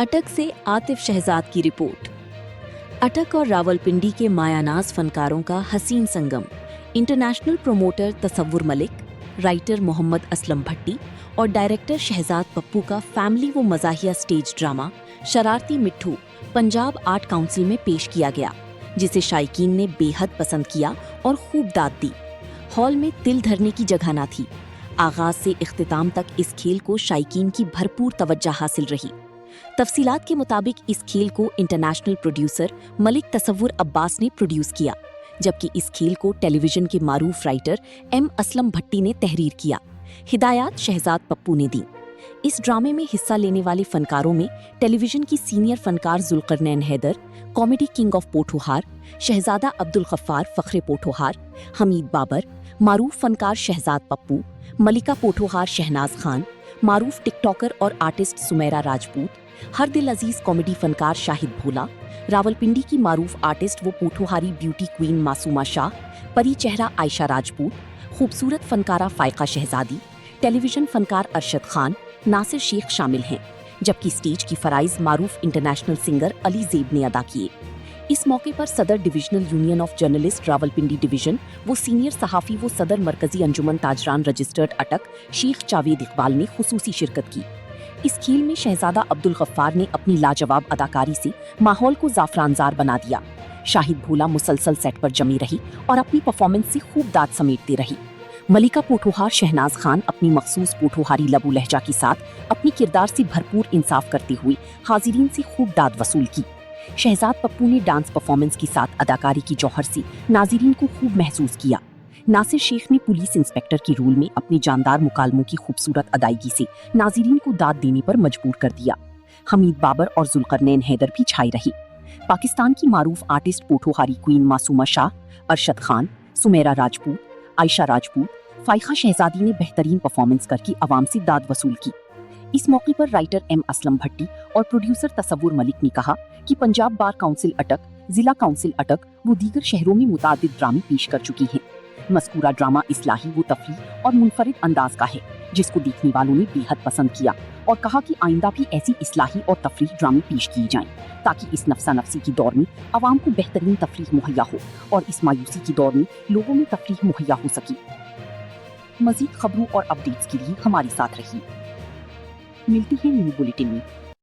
अटक से आतिफ शहजाद की रिपोर्ट। अटक और रावलपिंडी के मायानाज फनकारों का हसीन संगम। International promoter Tasawwur Malik, writer Mohammad Aslam Bhatti और डायरेक्टर शहजाद पप्पू का फैमिली व मज़ाहिया स्टेज ड्रामा शरारती मिट्ठू पंजाब आर्ट काउंसिल में पेश किया गया, जिसे शायकीन ने बेहद पसंद किया और खूब दाद दी। हॉल में तिल धरने की जगह न थी। आगाज से इख्तिताम तक इस खेल को शायकीन की भरपूर तवज्जो हासिल रही। तफसीलात के मुताबिक इस खेल को इंटरनेशनल प्रोड्यूसर मलिक तसव्वुर अब्बास ने प्रोड्यूस किया, जबकि इस खेल को टेलीविजन के मारूफ राइटर एम असलम भट्टी ने तहरीर किया। हिदायत शहजाद पप्पू ने दी। इस ड्रामे में हिस्सा लेने वाले फनकारों में टेलीविजन की सीनियर फनकार Zulqarnain Haider, comedy king of Pothohar Shahzada Abdul Ghaffar फखरे पोठोहार, हमीद बाबर, मारूफ फनकार शहजाद पप्पू, मलिका पोठोहार शहनाज खान, मारूफ टिकटॉकर और आर्टिस्ट सुमेरा राजपूत, हर दिल अजीज कॉमेडी फनकार शाहिद भोला, रावलपिंडी की मारूफ आर्टिस्ट व पोठोहारी ब्यूटी क्वीन मासूमा शाह, परी चेहरा आयशा राजपूत, खूबसूरत फनकारा फायका शहजादी, टेलीविजन फनकार अरशद खान, नासिर शेख शामिल हैं, जबकि स्टेज की फराइज मारूफ इंटरनेशनल सिंगर अली ज़ेब ने अदा किए। इस मौके पर सदर divisional union of journalist Rawalpindi division वो सीनियर सहाफ़ी वो सदर मरकजी अंजुमन ताजरान रजिस्टर्ड अटक शेख जावेद इकबाल ने खुसूसी शिरकत की। इस खेल में शहजादा अब्दुल गफ्फार ने अपनी लाजवाब अदाकारी से माहौल को ज़ाफ़रानज़ार बना दिया। शाहिद भोला मुसलसल सेट पर जमी रही और अपनी परफॉर्मेंस से खूब दाद समेटती रही। मलिका पोठोहार शहनाज खान अपनी मखसूस पोठोहारी लबू लहजा के साथ अपनी किरदार से भरपूर इंसाफ करते हुए हाजिरीन से खूब दाद वसूल की। शहजाद पप्पू ने डांस परफॉर्मेंस के साथ अदाकारी की जौहर से नाजिरीन को खूब महसूस किया। नासिर शेख ने पुलिस इंस्पेक्टर के रोल में अपनी जानदार मुकालमों की खूबसूरत अदायगी से नाजिरीन को दाद देने पर मजबूर कर दिया। हमीद बाबर और जुल्करनैन हैदर भी छाई रही। पाकिस्तान की मारूफ आर्टिस्ट पोठोहारी क्वीन मासूमा शाह, अरशद खान, सुमेरा राजपूत, आयशा राजपूत, फायका शहजादी ने बेहतरीन परफॉर्मेंस करके अवाम से दाद वसूल की। इस मौके पर राइटर एम असलम भट्टी और प्रोड्यूसर तसव्वुर मलिक ने कहा कि पंजाब बार काउंसिल अटक, जिला काउंसिल अटक वो दीगर शहरों में मुतादिद ड्रामे पेश कर चुकी हैं। मज़कूरा ड्रामा इस्लाही व तफरीह और मुनफरिद अंदाज का है, जिसको देखने वालों ने बेहद पसंद किया और कहा कि आइंदा भी ऐसी इस्लाही और तफरीह ड्रामे पेश किए जाएं, ताकि इस नफसा नफसी की दौर में आवाम को बेहतरीन तफरीह मुहैया हो और इस मायूसी की दौर में लोगों में तफरीह मुहैया हो सके। मज़ीद खबरों और अपडेट्स के लिए हमारे साथ रहिए। मिलती है न्यू बुलेटिन में।